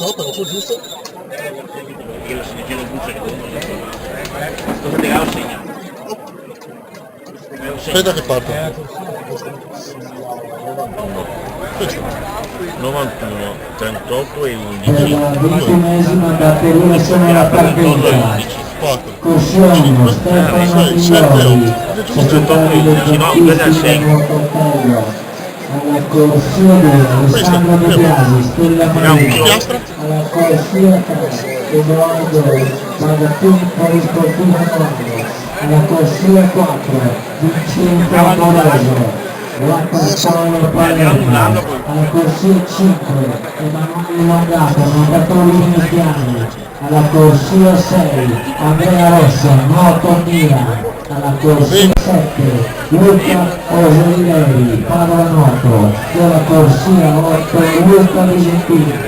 No, però sul giusto. Perché la sinistra buccia che cosa ti regalo segna? Aspetta che parto. Questo. 91, 38 e 11. Per la 21esima batteria sono la partenza. 4. Corsione, Stefano Migliori, segretario del Giornalisti del Nuoto alla corsia 2, Alessandro De Biasi, Stella Marino, alla corsia 3, Edoardo Magattini, Polisportivo Milano, alla corsia 4, Vincenzo Amoroso, Paolo Palermo, alla corsia 5, Emanuele Longato, nuotatori veneziani, alla corsia 6, Andrea Rossa, nuoto Milan, alla corsia 7, Luca Oserilei, Paolo Noto, alla corsia 8, Luca Vigentini.